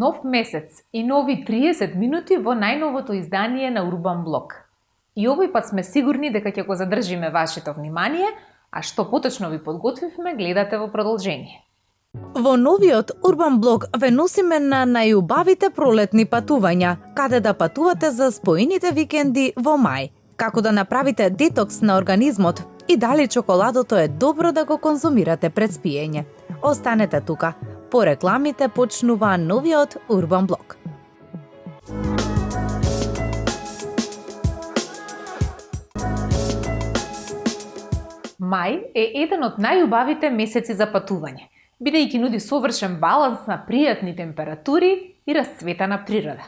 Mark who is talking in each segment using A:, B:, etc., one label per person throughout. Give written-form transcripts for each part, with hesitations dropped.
A: Нов месец и нови 30 минути во најновото издание на Урбан Блог. И овој пат сме сигурни дека ќе го задржиме вашето внимание, а што поточно ви подготвивме гледате во продолжение.
B: Во новиот Урбан Блог ве носиме на најубавите пролетни патувања, каде да патувате за споените викенди во мај, како да направите детокс на организмот и дали чоколадото е добро да го конзумирате пред спиење. Останете тука. По рекламите почнува новиот Урбан Блог.
A: Мај е еден од најубавите месеци за патување, бидејќи нуди совршен баланс на пријатни температури и расцветана природа.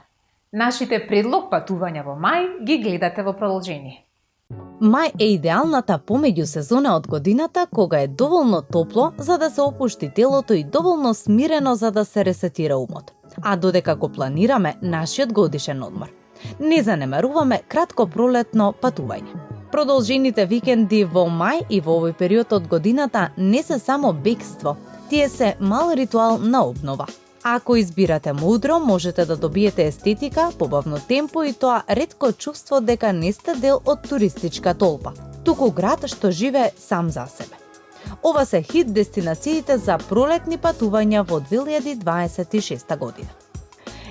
A: Нашите предлог патувања во мај ги гледате во продолжение.
B: Мај е идеалната помеѓу сезона од годината кога е доволно топло за да се опушти телото и доволно смирено за да се ресетира умот. А додека го планираме нашиот годишен одмор, не занемаруваме кратко пролетно патување. Продолжените викенди во мај и во овој период од годината не се само бегство, тие се мал ритуал на обнова. Ако избирате мудро, можете да добиете естетика, побавно темпо и тоа ретко чувство дека не сте дел од туристичка толпа, туку град што живее сам за себе. Ова се хит дестинациите за пролетни патувања во 2026 година.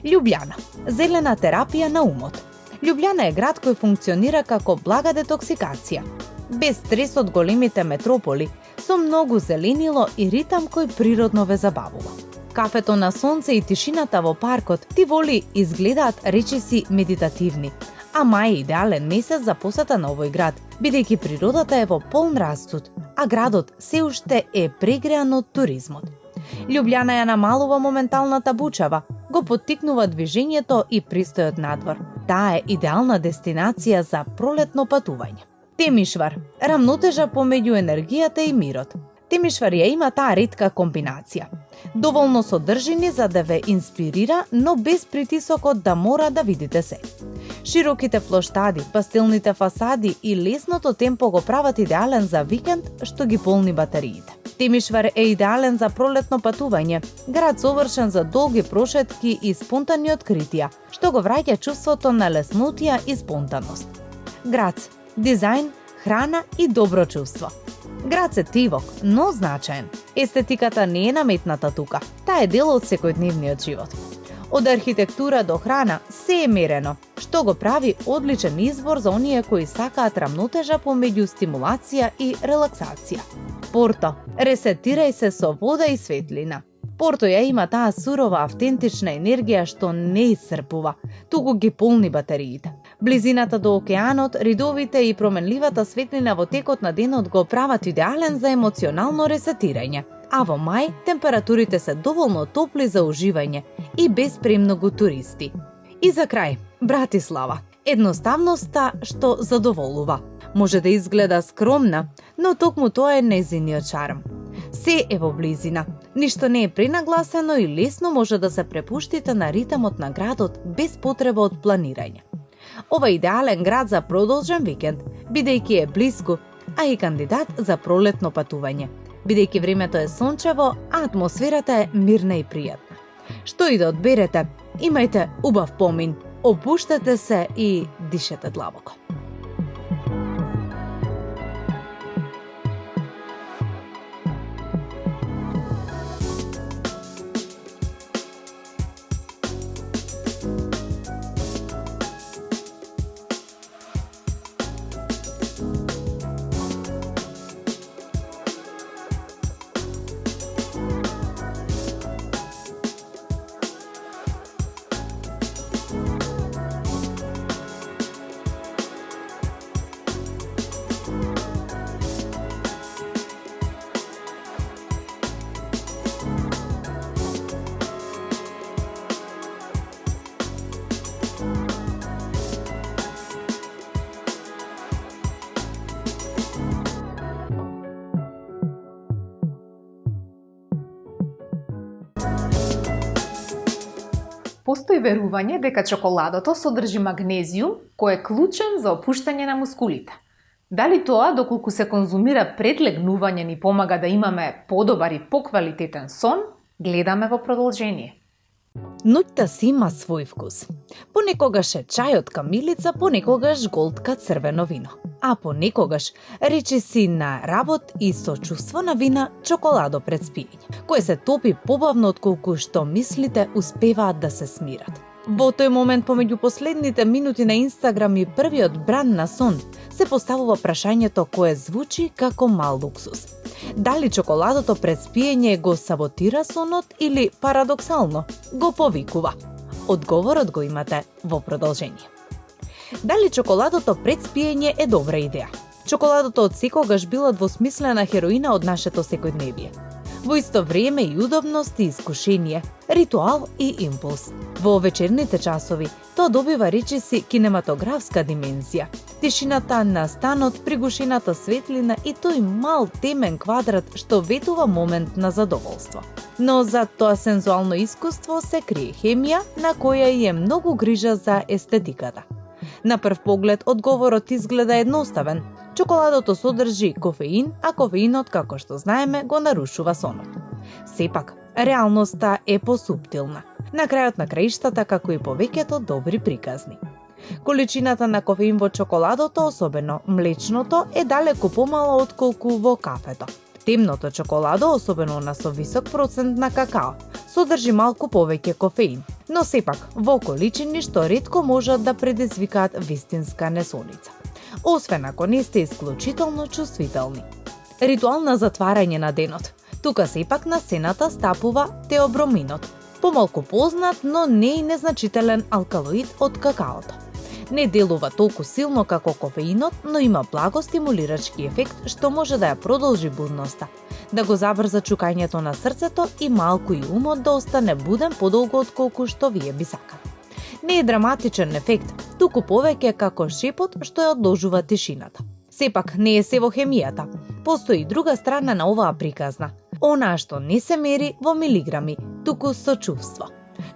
B: Љубљана – зелена терапија на умот. Љубљана е град кој функционира како блага детоксикација, без стрес од големите метрополи, со многу зеленило и ритам кој природно ве забавува. Кафето на сонце и тишината во паркот ти воли изгледаат речиси медитативни, а мај е идеален месец за посета на овој град, бидејќи природата е во полн растут, а градот се уште е прегреан од туризмот. Љубљана ја намалува моменталната бучава, го поттикнува движењето и пристојот надвор. Таа е идеална дестинација за пролетно патување. Темишвар – рамнотежа помеѓу енергијата и мирот. Темишвар ја има таа ретка комбинација. Доволно содржини за да ве инспирира, но без притисокот да мора да видите се. Широките плоштади, пастелните фасади и лесното темпо го прават идеален за викенд што ги полни батериите. Темишвар е идеален за пролетно патување, град совршен за долги прошетки и спонтани откритија, што го враќа чувството на леснотија и спонтанност. Град, дизајн, храна и добро чувство. Град се тивок, но значаен. Естетиката не е наметната тука, таа е дел од секојдневниот живот. Од архитектура до храна се е мерено, што го прави одличен избор за оние кои сакаат рамнотежа помеѓу стимулација и релаксација. Порто, ресетирај се со вода и светлина. Порто ја има таа сурова, автентична енергија што не исцрпува, туку ги полни батериите. Близината до океанот, ридовите и променливата светлина во текот на денот го прават идеален за емоционално ресетирање. А во мај температурите се доволно топли за уживање и без премногу туристи. И за крај, Братислава. Едноставноста што задоволува. Може да изгледа скромна, но токму тоа е нејзиниот шарм. Се е во близина, ништо не е пренагласено и лесно може да се препуштите на ритамот на градот без потреба од планирање. Ова е идеален град за продолжен викенд, бидејќи е блиску, а и кандидат за пролетно патување, бидејќи времето е сончево, а атмосферата е мирна и пријатна. Што и да одберете, имајте убав помин, опуштете се и дишете длабоко.
A: Постои верување дека чоколадото содржи магнезиум, кој е клучен за опуштање на мускулите. Дали тоа, доколку се конзумира пред легнување, ни помага да имаме подобар и поквалитетен сон, гледаме во продолжение.
B: Ноќта си има свој вкус. Понекогаш е чај од камилица, понекогаш голтка црвено вино. А понекогаш речиси на работ и со чувство на вина чоколадо пред спиење, кое се топи побавно отколку што мислите успеваат да се смират. Во тој момент помеѓу последните минути на Инстаграм и првиот бран на сон се поставува прашањето кое звучи како мал луксус. Дали чоколадото пред спиење го саботира сонот или парадоксално го повикува? Одговорот го имате во продолжение. Дали чоколадото пред спиење е добра идеја? Чоколадото од секогаш била двосмислена хероина од нашето секојдневие. Во исто време и удобност и искушение, ритуал и импулс. Во вечерните часови тоа добива речиси кинематографска димензија. Тишината на станот, пригушената светлина и тој мал темен квадрат што ветува момент на задоволство. Но за тоа сензуално искуство се крие хемија на која и е многу грижа за естетиката. На прв поглед одговорот изгледа едноставен. Чоколадото содржи кофеин, а кофеинот, како што знаеме, го нарушува сонот. Сепак, реалноста е посуптилна. На крајот на краиштата, како и повеќето добри приказни. Количината на кофеин во чоколадото, особено млечното, е далеку помала отколку во кафето. Темното чоколадо, особено она со висок процент на какао, содржи малку повеќе кофеин, но сепак во количини што ретко можат да предизвикаат вистинска несоница. Освен ако не сте исклучително чувствителни. Ритуал на затварање на денот. Тука сепак на сцената стапува теоброминот, помалку познат, но не и незначителен алкалоид од какаото. Не делува толку силно како кофеинот, но има благо стимулирачки ефект што може да ја продолжи будноста, да го забрза чукањето на срцето и малку и умот да остане буден подолго отколку што вие би сакали. Не е драматичен ефект, туку повеќе како шепот што ја одложува тишината. Сепак не е се во хемијата. Постои друга страна на оваа приказна. Онаа што не се мери во милиграми, туку со чувство.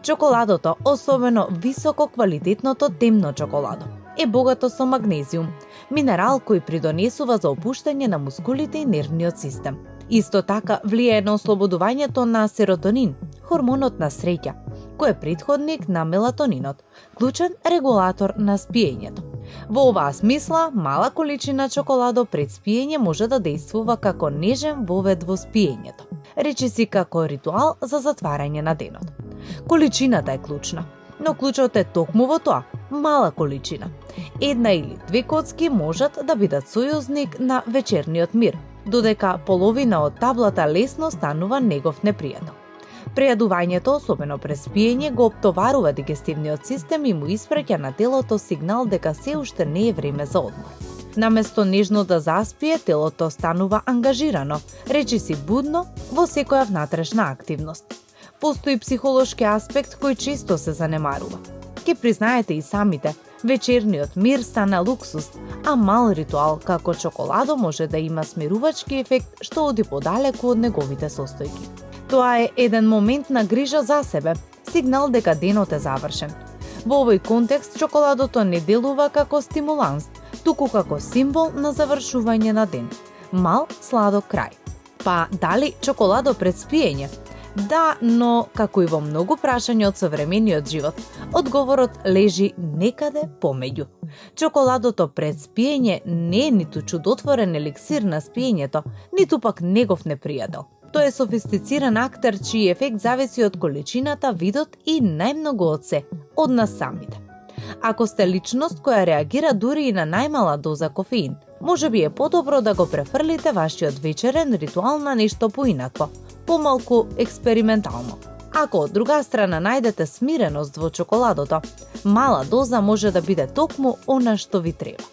B: Чоколадото, особено високо квалитетното темно чоколадо, е богато со магнезиум, минерал кој придонесува за опуштање на мускулите и нервниот систем. Исто така влијае на ослободувањето на серотонин, хормонот на среќа, кој е претходник на мелатонинот, клучен регулатор на спиењето. Во оваа смисла, мала количина чоколадо пред спиење може да действува како нежен вовед во спиењето, речиси како ритуал за затварање на денот. Количината е клучна, но клучот е токму во тоа, мала количина. Една или две коцки можат да бидат сојузник на вечерниот мир, додека половина од таблата лесно станува негов непријател. Прејадувањето, особено пред спиење, го оптоварува дигестивниот систем и му испраќа на телото сигнал дека се уште не е време за одмор. Наместо нежно да заспие, телото станува ангажирано, речиси будно во секоја внатрешна активност. Постои психолошки аспект кој често се занемарува. Ке признаете и самите, вечерниот мир стана луксус, а мал ритуал како чоколадо може да има смирувачки ефект што оди подалеку од неговите состојки. Тоа е еден момент на грижа за себе, сигнал дека денот е завршен. Во овој контекст чоколадото не делува како стимуланс, туку како символ на завршување на ден. Мал сладок крај. Па дали чоколадо пред спиење? Да, но како и во многу прашања од современиот живот, одговорот лежи некаде помеѓу. Чоколадото пред спиење не е ниту чудотворен еликсир на спиењето, ниту пак негов непријател. Тој е софистициран актер чиј ефект зависи од количината, видот и најмногу од се, од нас самите. Ако сте личност која реагира дури и на најмала доза кофеин, може би е подобро да го префрлите вашиот вечерен ритуал на нешто поинакво, помалку експериментално. Ако од друга страна најдете смиреност во чоколадото, мала доза може да биде токму она што ви треба.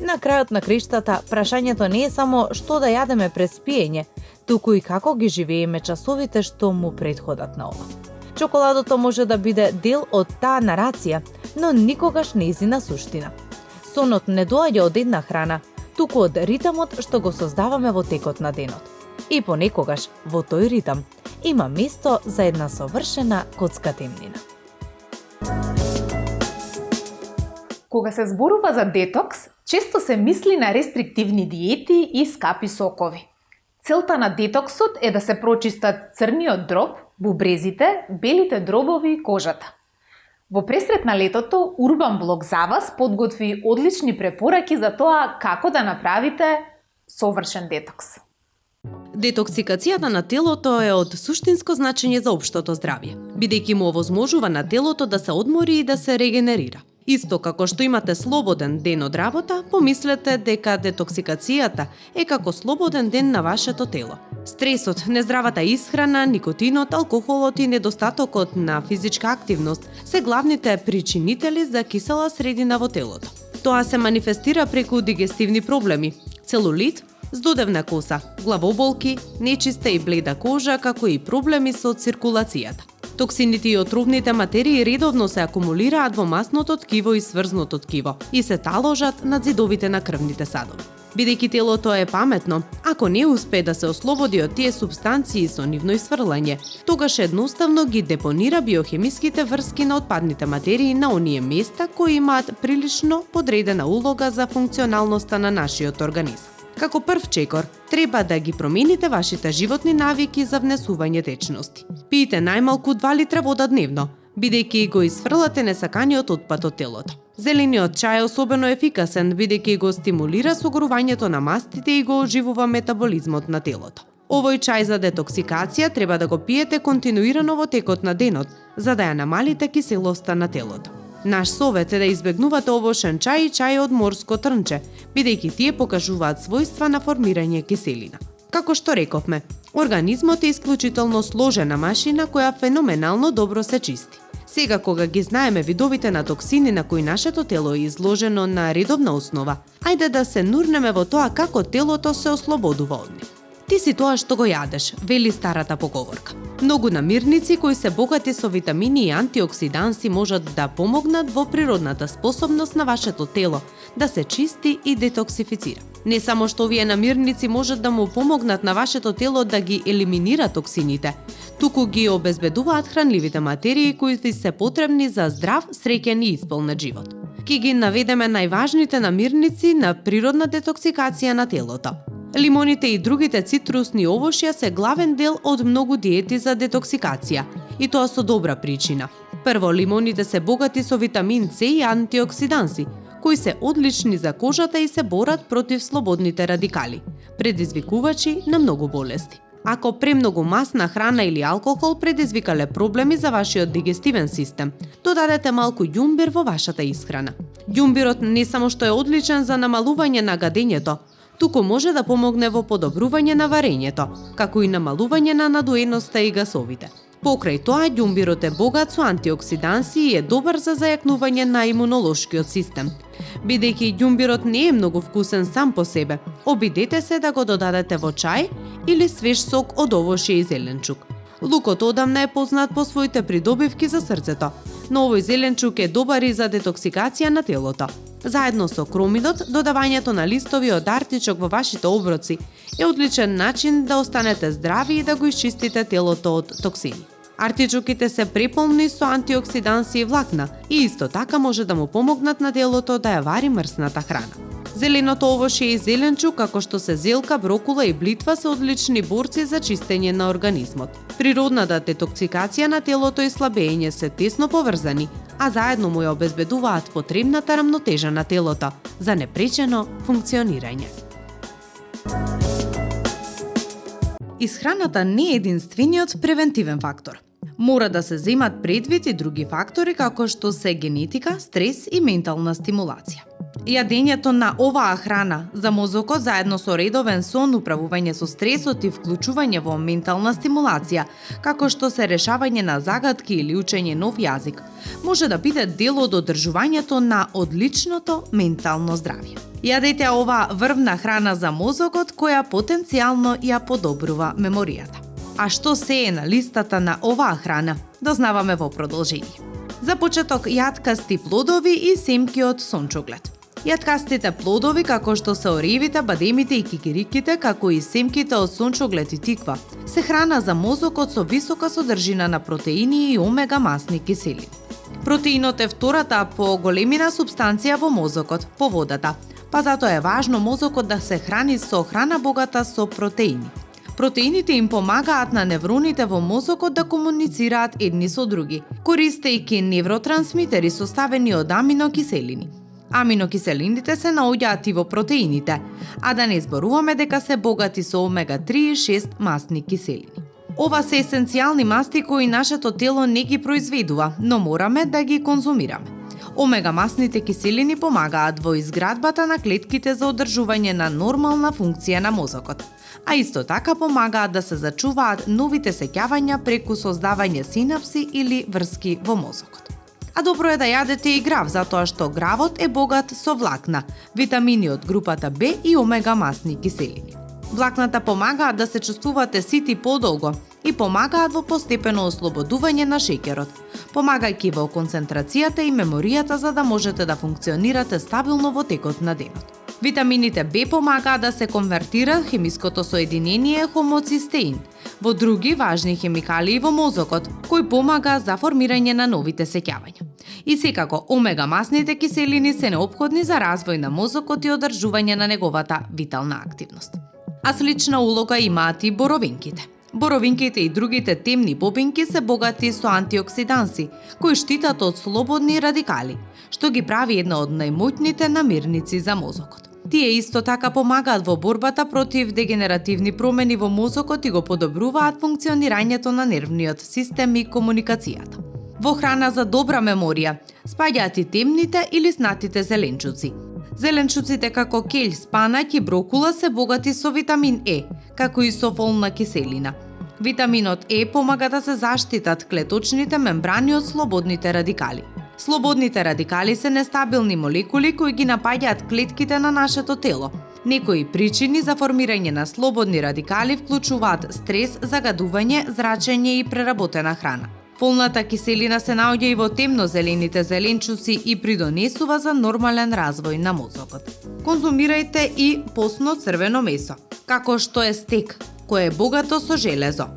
B: На крајот на криштата, прашањето не е само што да јадеме пред спиење, туку и како ги живееме часовите што му претходат на ова. Чоколадото може да биде дел од таа нарација, но никогаш нејзина суштина. Сонот не доаѓа од една храна, туку од ритамот што го создаваме во текот на денот. И понекогаш во тој ритам има место за една совршена котска темнина.
A: Кога се зборува за детокс, често се мисли на рестриктивни диети и скапи сокови. Целта на детоксот е да се прочистат црниот дроб бубрезите, белите дробови и кожата. Во пресрет на летото, Урбан Блог за вас подготви одлични препораки за тоа како да направите совршен детокс.
C: Детоксикацијата на телото е од суштинско значење за општото здравје, бидејќи му овозможува на телото да се одмори и да се регенерира. Исто како што имате слободен ден од работа, помислете дека детоксикацијата е како слободен ден на вашето тело. Стресот, нездравата исхрана, никотинот, алкохолот и недостатокот на физичка активност се главните причинители за кисела средина во телото. Тоа се манифестира преку дигестивни проблеми, целулит, здодевна коса, главоболки, нечиста и бледа кожа, како и проблеми со циркулацијата. Токсините и отровните материи редовно се акумулираат во масното ткиво и сврзното ткиво и се таложат над зидовите на крвните садови. Бидејќи телото е паметно, ако не успее да се ослободи од тие супстанции со нивно исфрлање, тогаш едноставно ги депонира биохемиските врски на отпадните материи на оние места кои имаат прилично подредена улога за функционалноста на нашиот организам. Како прв чекор, треба да ги промените вашите животни навики за внесување течности. Пиете најмалку 2 литра вода дневно, бидејќи го исфрлате несаканиот отпад од телото. Зелениот чај е особено ефикасен, бидејќи го стимулира согорувањето на мастите и го оживува метаболизмот на телото. Овој чај за детоксикација треба да го пиете континуирано во текот на денот, за да ја намалите киселоста на телото. Наш совет е да избегнувате овошен чај и чај од морско трнче, бидејќи тие покажуваат својства на формирање киселина. Како што рековме, организмот е исклучително сложена машина која феноменално добро се чисти. Сега кога ги знаеме видовите на токсини на кои нашето тело е изложено на редовна основа, ајде да се нурнеме во тоа како телото се ослободува од нив. Ти си тоа што го јадеш, вели старата поговорка. Многу намирници кои се богати со витамини и антиоксиданси можат да помогнат во природната способност на вашето тело да се чисти и детоксифицира. Не само што овие намирници можат да му помогнат на вашето тело да ги елиминира токсините, туку ги обезбедуваат хранливите материи кои ви се потребни за здрав, среќен и исполнет живот. Ки ги наведеме најважните намирници на природна детоксикација на телото. Лимоните и другите цитрусни овошја се главен дел од многу диети за детоксикација, и тоа со добра причина. Прво, лимоните се богати со витамин С и антиоксиданси, кои се одлични за кожата и се борат против слободните радикали, предизвикувачи на многу болести. Ако премногу масна храна или алкохол предизвикале проблеми за вашиот дигестивен систем, додадете малку ѓумбир во вашата исхрана. Ѓумбирот не само што е одличен за намалување на гадењето, туку може да помогне во подобрување на варењето, како и намалување на надоеноста и гасовите. Покрај тоа, ѓумбирот е богат со антиоксиданси и е добар за зајакнување на имунолошкиот систем. Бидејќи ѓумбирот не е многу вкусен сам по себе, обидете се да го додадете во чај или свеж сок од овошје и зеленчук. Лукот одамна е познат по своите придобивки за срцето, но овој зеленчук е добар и за детоксикација на телото. Заедно со кромидот, додавањето на листови од артичок во вашите оброци е одличен начин да останете здрави и да го исчистите телото од токсини. Артичоките се преполни со антиоксиданси и влакна и исто така може да му помогнат на телото да ја вари мрсната храна. Зеленото овошје и зеленчук, како што се зелка, брокула и блитва, се одлични борци за чистење на организмот. Природната детоксикација на телото и слабење се тесно поврзани, а заедно му ја обезбедуваат потребната рамнотежа на телото за непречено функционирање. Исхраната не е единствениот превентивен фактор. Мора да се земат предвид и други фактори како што се генетика, стрес и ментална стимулација. Јадењето на оваа храна за мозокот заедно со редовен сон, управување со стресот и вклучување во ментална стимулација, како што се решавање на загадки или учење нов јазик, може да биде дел од одржувањето на одличното ментално здравје. Јадете оваа врвна храна за мозокот која потенцијално ја подобрува меморијата. А што се е на листата на оваа храна? Дознаваме во продолжение. За почеток, јаткасти плодови и семки од сончоглед. Јаткастите плодови, како што се оревите, бадемите и кикириките, како и семките од сончоглед и тиква, се храна за мозокот со висока содржина на протеини и омега масни киселини. Протеинот е втората по големина супстанција во мозокот, по водата, па затоа е важно мозокот да се храни со храна богата со протеини. Протеините им помагаат на невроните во мозокот да комуницираат едни со други, користејќи невротрансмитери составени од аминокиселини. Аминокиселините се наоѓаат и во протеините, а да не зборуваме дека се богати со омега-3 и 6 масни киселини. Ова се есенцијални масти кои нашето тело не ги произведува, но мораме да ги конзумираме. Омега-масните киселини помагаат во изградбата на клетките за одржување на нормална функција на мозокот, а исто така помагаат да се зачуваат новите сеќавања преку создавање синапси или врски во мозокот. А добро е да јадете и грав, затоа што гравот е богат со влакна, витамини од групата Б и омега-масни киселини. Влакната помагаат да се чувствувате сити подолго и помагаат во постепено ослободување на шеќерот, помагајќи во концентрацијата и меморијата за да можете да функционирате стабилно во текот на денот. Витамините Б помагаат да се конвертира хемиското соединение хомоцистеин во други важни хемикалии во мозокот, кои помага за формирање на новите сеќавања. И секако, омега-масните киселини се неопходни за развој на мозокот и одржување на неговата витална активност. А слична улога имаат и боровинките. Боровинките и другите темни бобинки се богати со антиоксиданси, кои штитат од слободни радикали, што ги прави една од најмоćните намирници за мозокот. Тие исто така помагаат во борбата против дегенеративни промени во мозокот и го подобруваат функционирањето на нервниот систем и комуникацијата. Во храна за добра меморија спаѓаат и темните или снатите зеленчуци. Зеленчуците како келј, спанаќ и брокула се богати со витамин Е, како и со фолна киселина. Витаминот Е помага да се заштитат клеточните мембрани од слободните радикали. Слободните радикали се нестабилни молекули кои ги напаѓаат клетките на нашето тело. Некои причини за формирање на слободни радикали вклучуваат стрес, загадување, зрачење и преработена храна. Фолната киселина се наоѓа и во темнозелените зеленчуци и придонесува за нормален развој на мозокот. Конзумирајте и постно црвено месо, како што е стек, кое е богато со железо.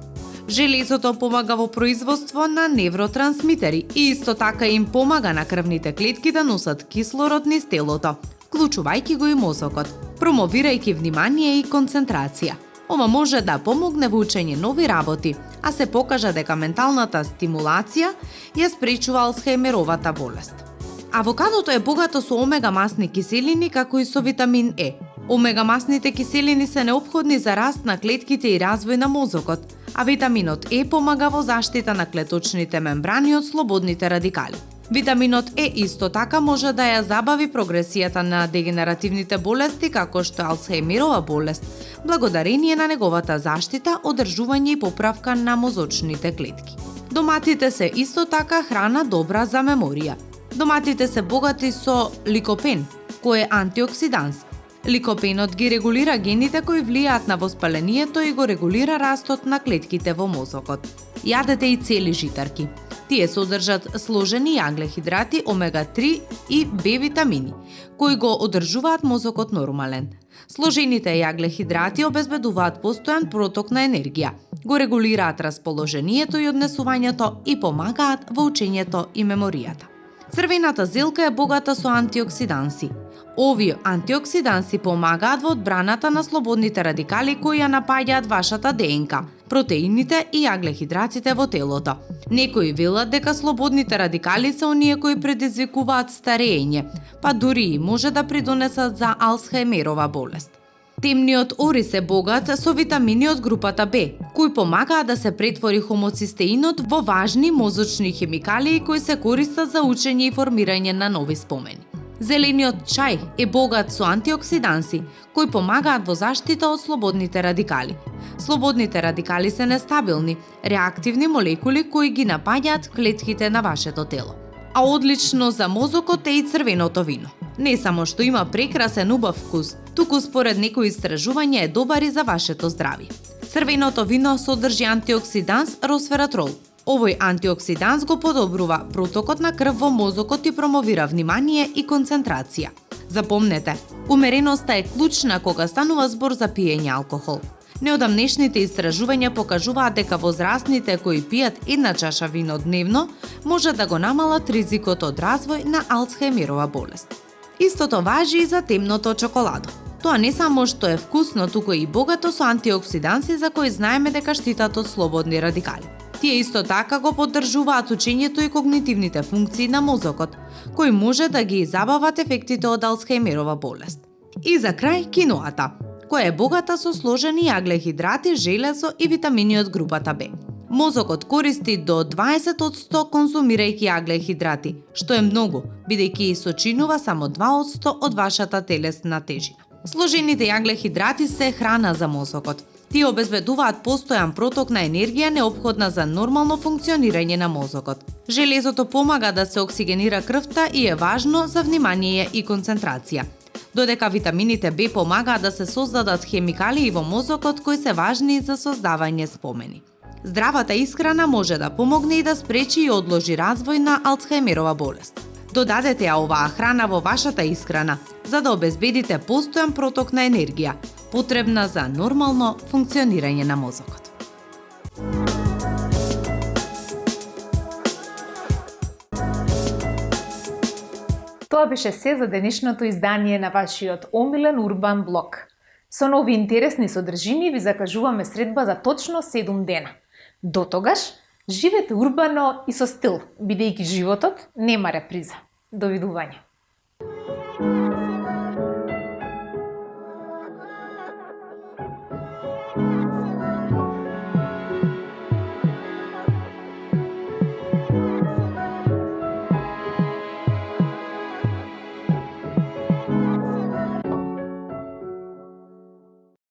C: Железото помага во производство на невротрансмитери и исто така им помага на крвните клетки да носат кислород низ телото, вклучувајќи го и мозокот, промовирајќи внимание и концентрација. Ова може да помогне во учење нови работи, а се покажа дека менталната стимулација ја спречува Алцхајмеровата болест. Авокадото е богато со омега-масни киселини како и со витамин Е. Омега-масните киселини се неопходни за раст на клетките и развој на мозокот, а витаминот Е помага во заштита на клеточните мембрани од слободните радикали. Витаминот Е исто така може да ја забави прогресијата на дегенеративните болести како што е Алцхајмерова болест, благодарение на неговата заштита, одржување и поправка на мозочните клетки. Доматите се исто така храна добра за меморија. Доматите се богати со ликопен, кој е антиоксиданс. Ликопенот ги регулира гените кои влијаат на воспалението и го регулира растот на клетките во мозокот. Јадете и цели житарки. Тие содржат сложени јаглехидрати, омега-3 и Б витамини, кои го одржуваат мозокот нормален. Сложените јаглехидрати обезбедуваат постојан проток на енергија, го регулираат расположението и однесувањето и помагаат во учењето и меморијата. Црвената зелка е богата со антиоксиданси. Овие антиоксиданси помагаат во одбраната на слободните радикали кои ја напаѓаат вашата ДНК, протеините и јаглехидратите во телото. Некои велат дека слободните радикали се оние кои предизвикуваат старење, па дури и може да придонесат за Алцхајмерова болест. Темниот ориз е богат со витамини од групата Б, кои помагаат да се претвори хомоцистеинот во важни мозочни хемикалии кои се користат за учење и формирање на нови спомени. Зелениот чај е богат со антиоксиданси, кои помагаат во заштита од слободните радикали. Слободните радикали се нестабилни, реактивни молекули кои ги напаѓаат клетките на вашето тело. А одлично за мозокот е и црвеното вино. Не само што има прекрасен убав вкус, туку според некои истражувања е добар и за вашето здравје. Црвеното вино содржи антиоксиданс росвератрол. Овој антиоксиданс го подобрува протокот на крв во мозокот и промовира внимание и концентрација. Запомнете, умереноста е клучна кога станува збор за пиење алкохол. Неодамнешните истражувања покажуваат дека возрастните кои пијат една чаша вино дневно може да го намалат ризикот од развој на Алцхајмерова болест. Истото важи и за темното чоколадо.
B: Тоа не само што е вкусно, туку и богато со антиоксиданси за кои знаеме дека штитат од слободни радикали. Тие исто така го поддржуваат учењето и когнитивните функции на мозокот, кои може да ги забават ефектите од Алцхајмерова болест. И за крај киноата, која е богата со сложени јаглехидрати, железо и витамини од групата Б. Мозокот користи до 20% конзумирајќи јаглехидрати, што е многу, бидејќи сочинува само 2% од вашата телесна тежина. Сложените јаглехидрати се храна за мозокот. Тие обезбедуваат постојан проток на енергија неопходна за нормално функционирање на мозокот. Железото помага да се оксигенира крвта и е важно за внимание и концентрација. Додека витамините Б помагаат да се создадат хемикалии во мозокот кои се важни за создавање спомени. Здравата исхрана може да помогне и да спречи и одложи развој на Алцхајмерова болест. Додадете ја оваа храна во вашата исхрана, за да обезбедите постојан проток на енергија, потребна за нормално функционирање на мозокот.
A: Тоа беше се за денешното издание на вашиот омилен урбан блог. Со нови интересни содржини ви закажуваме средба за точно 7 дена. До тогаш, живете урбано и со стил, бидејќи животот нема реприза. Довидување.